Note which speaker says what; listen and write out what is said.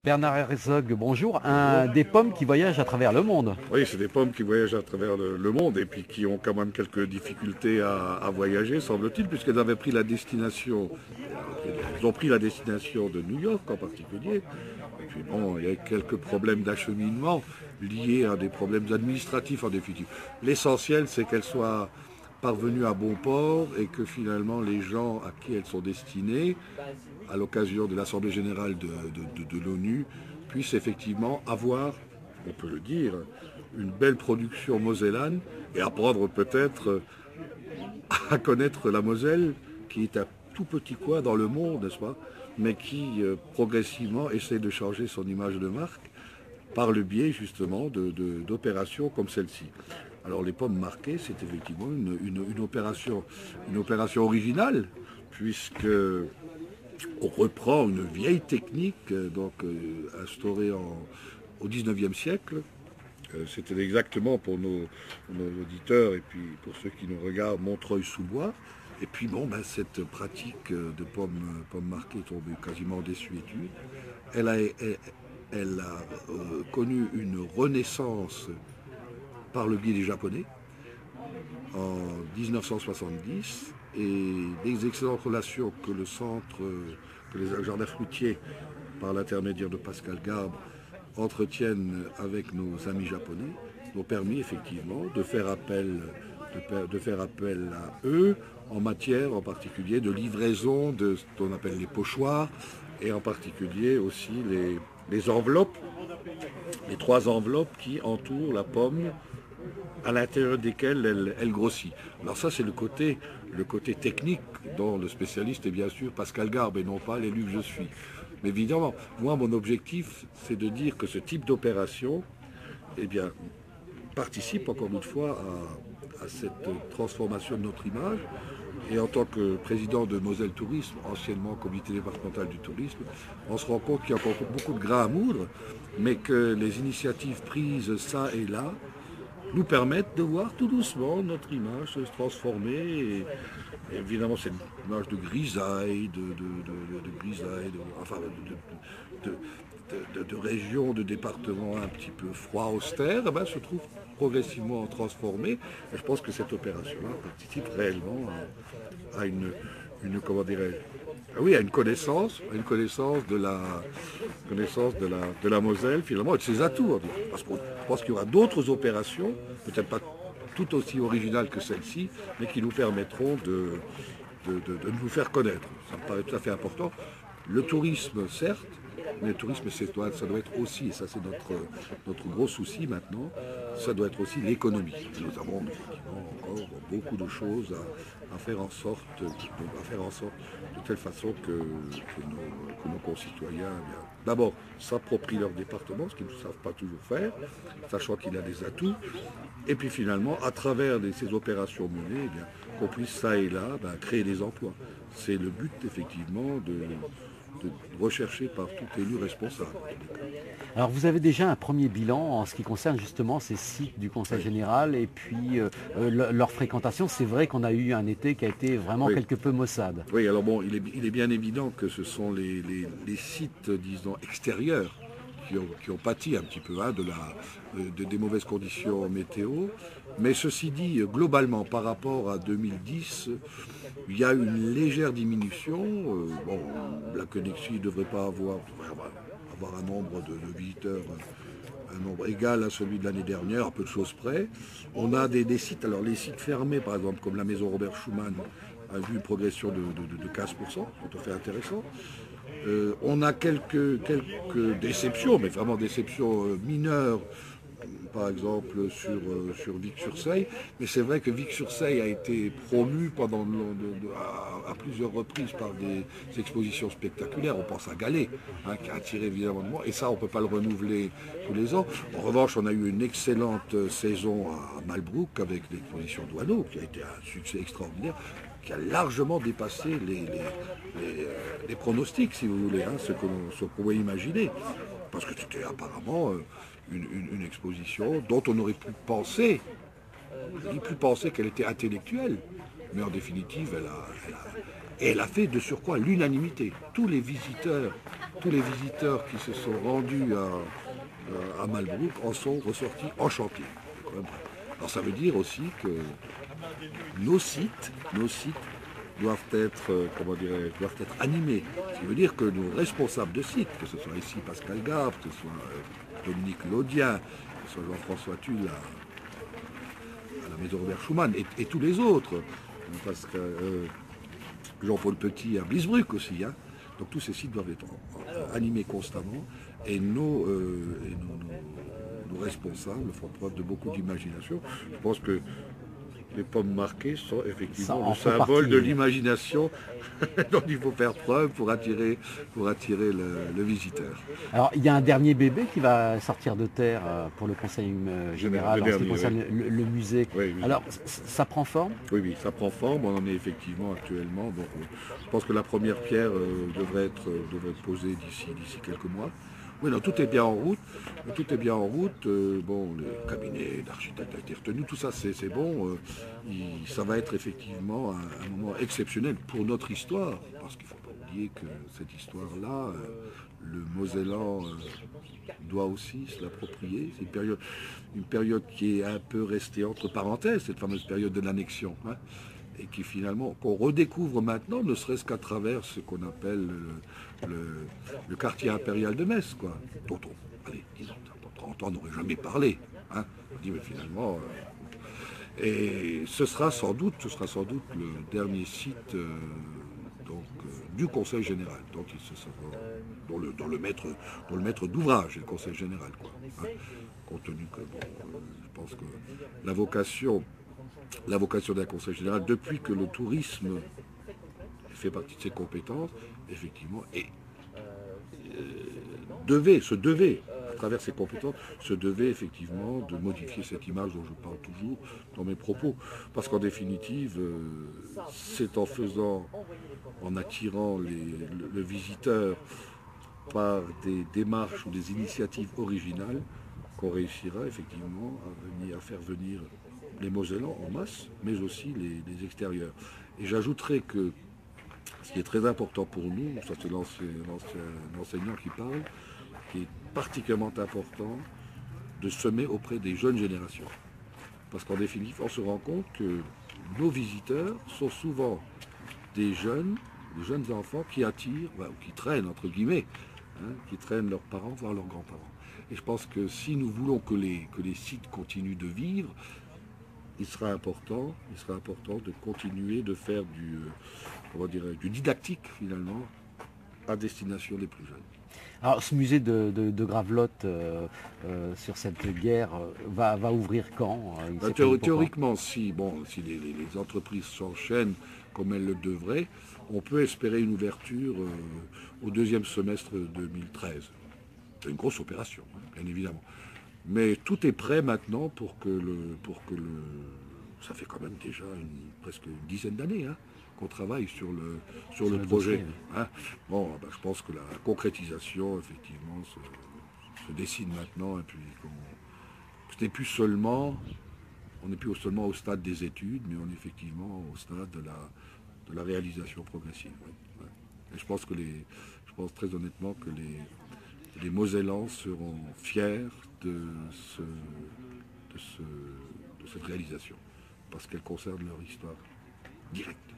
Speaker 1: Bernard Herzog, bonjour. Des pommes qui voyagent à travers le monde.
Speaker 2: Oui, c'est des pommes qui voyagent à travers le monde et puis qui ont quand même quelques difficultés à voyager, semble-t-il, puisqu'elles avaient pris la destination, elles ont pris la destination de New York en particulier. Et puis bon, il y a quelques problèmes d'acheminement liés à des problèmes administratifs en définitive. L'essentiel, c'est qu'elles soient parvenues à bon port et que finalement les gens à qui elles sont destinées, à l'occasion de l'Assemblée générale de l'ONU, puissent effectivement avoir, on peut le dire, une belle production mosellane et apprendre peut-être à connaître la Moselle, qui est un tout petit coin dans le monde, n'est-ce pas, mais qui progressivement essaie de changer son image de marque par le biais justement d'opérations comme celle-ci. Alors les pommes marquées, c'est effectivement une opération originale, puisque on reprend une vieille technique instaurée au 19e siècle. C'était exactement pour nos auditeurs et puis pour ceux qui nous regardent Montreuil-sous-Bois. Et puis bon, cette pratique de pommes marquées est tombée quasiment en désuétude. Elle a connu une renaissance par le biais des Japonais en 1970 et des excellentes relations que les jardins fruitiers, par l'intermédiaire de Pascal Garbe, entretiennent avec nos amis japonais, ont permis effectivement de faire appel à eux en matière en particulier de livraison de ce qu'on appelle les pochoirs et en particulier aussi les enveloppes, les 3 enveloppes qui entourent la pomme à l'intérieur desquelles elle grossit. Alors ça, c'est le côté technique dont le spécialiste est bien sûr Pascal Garbe et non pas l'élu que je suis. Mais évidemment, moi, mon objectif, c'est de dire que ce type d'opération, eh bien, participe encore une fois à cette transformation de notre image. Et en tant que président de Moselle Tourisme, anciennement comité départemental du tourisme, on se rend compte qu'il y a encore beaucoup de grains à moudre, mais que les initiatives prises ça et là nous permettent de voir tout doucement notre image se transformer. Et évidemment, c'est une image de grisaille, de régions, de départements un petit peu froids, austères, se trouve progressivement transformée. Et je pense que cette opération-là participe réellement à comment dirais-je, oui, à une connaissance de la Moselle, finalement, et de ses atouts. Parce que je pense qu'il y aura d'autres opérations, peut-être pas tout aussi originales que celle-ci, mais qui nous permettront de nous faire connaître. Ça me paraît tout à fait important. Le tourisme, certes, mais le tourisme, ça doit être aussi, et ça c'est notre gros souci maintenant, ça doit être aussi l'économie. Nous avons effectivement encore beaucoup de choses à faire en sorte de telle façon que nos concitoyens, d'abord, s'approprient leur département, ce qu'ils ne savent pas toujours faire, sachant qu'il a des atouts, et puis finalement, à travers ces opérations menées, qu'on puisse ça et là créer des emplois. C'est le but effectivement de recherché par tout élu responsable.
Speaker 1: Alors vous avez déjà un premier bilan en ce qui concerne justement ces sites du Conseil général et puis leur fréquentation. C'est vrai qu'on a eu un été qui a été vraiment quelque peu maussade.
Speaker 2: Oui, alors bon, il est bien évident que ce sont les sites, disons, extérieurs qui ont pâti un petit peu des mauvaises conditions météo. Mais ceci dit, globalement, par rapport à 2010, il y a une légère diminution. La Connexie ne devrait pas avoir un nombre de visiteurs, un nombre égal à celui de l'année dernière, à peu de choses près. On a des sites, alors les sites fermés, par exemple, comme la maison Robert Schuman, a vu une progression de 15%, tout à fait intéressant. On a quelques déceptions, mais vraiment déceptions mineures, par exemple sur Vic-sur-Seille. Mais c'est vrai que Vic-sur-Seille a été promu à plusieurs reprises par des expositions spectaculaires. On pense à Gallet, qui a attiré évidemment de moi. Et ça, on ne peut pas le renouveler tous les ans. En revanche, on a eu une excellente saison à Malbrouck avec l'exposition Douaneau, qui a été un succès extraordinaire, qui a largement dépassé les pronostics, si vous voulez, ce qu'on pouvait imaginer. Parce que c'était apparemment une exposition dont on aurait pu penser qu'elle était intellectuelle. Mais en définitive, elle a fait de surcroît l'unanimité. Tous les visiteurs tous les visiteurs qui se sont rendus à Malbrouck en sont ressortis enchantés. Alors ça veut dire aussi que nos sites doivent être, doivent être animés. Ce qui veut dire que nos responsables de sites, que ce soit ici Pascal Gab, que ce soit Dominique Laudien, que ce soit Jean-François Tulle à la maison Robert Schumann, et tous les autres, parce que Jean-Paul Petit à Bliesbruck aussi, hein. Donc tous ces sites doivent être animés constamment, et nos responsables font preuve de beaucoup d'imagination. Je pense que les pommes marquées sont effectivement le symbole de l'imagination dont il faut faire preuve pour attirer le visiteur.
Speaker 1: Alors il y a un dernier bébé qui va sortir de terre pour le conseil général en ce qui concerne le musée.
Speaker 2: Oui, oui.
Speaker 1: Alors ça prend forme?
Speaker 2: Oui, ça prend forme. On en est effectivement actuellement. Donc, je pense que la première pierre devrait être posée d'ici quelques mois. Oui, non, tout est bien en route. Tout est bien en route. Bon, les cabinets d'architectes ont été retenus. Tout ça, c'est bon. Ça va être effectivement un moment exceptionnel pour notre histoire. Parce qu'il ne faut pas oublier que cette histoire-là, le Mosellan doit aussi se l'approprier. C'est une période qui est un peu restée entre parenthèses, cette fameuse période de l'annexion. Hein, et qui finalement, qu'on redécouvre maintenant, ne serait-ce qu'à travers ce qu'on appelle le quartier impérial de Metz, quoi, dont allez, disons, pendant 30 ans, on n'aurait jamais parlé. Hein. On dit, mais finalement, et ce sera sans doute le dernier site du Conseil général, donc dont le maître d'ouvrage est le Conseil général, quoi. Hein. Compte tenu que, je pense que la vocation d'un conseil général, depuis que le tourisme fait partie de ses compétences, effectivement, et se devait, à travers ses compétences, se devait effectivement de modifier cette image dont je parle toujours dans mes propos. Parce qu'en définitive, c'est en attirant le visiteur par des démarches ou des initiatives originales qu'on réussira effectivement à faire venir les Mosellans en masse, mais aussi les extérieurs. Et j'ajouterai que ce qui est très important pour nous, ça c'est l'enseignant qui parle, qui est particulièrement important de semer auprès des jeunes générations. Parce qu'en définitive, on se rend compte que nos visiteurs sont souvent des jeunes enfants qui attirent, ou qui traînent, entre guillemets, hein, qui traînent leurs parents, voire leurs grands-parents. Et je pense que si nous voulons que les sites continuent de vivre, il sera important de continuer de faire du didactique finalement à destination des plus jeunes.
Speaker 1: Alors ce musée de Gravelotte sur cette guerre va ouvrir quand?
Speaker 2: Théoriquement, si les entreprises s'enchaînent comme elles le devraient, on peut espérer une ouverture au deuxième semestre 2013. C'est une grosse opération, hein, bien évidemment. Mais tout est prêt maintenant pour que ça fait quand même déjà presque une dizaine d'années hein, qu'on travaille sur le projet.
Speaker 1: Dossier,
Speaker 2: hein. Bon, je pense que la concrétisation, effectivement, se dessine maintenant. Et puis, on n'est plus seulement au stade des études, mais on est effectivement au stade de la réalisation progressive. Ouais. Et je pense très honnêtement que les Mosellans seront fiers de cette réalisation, parce qu'elle concerne leur histoire directe.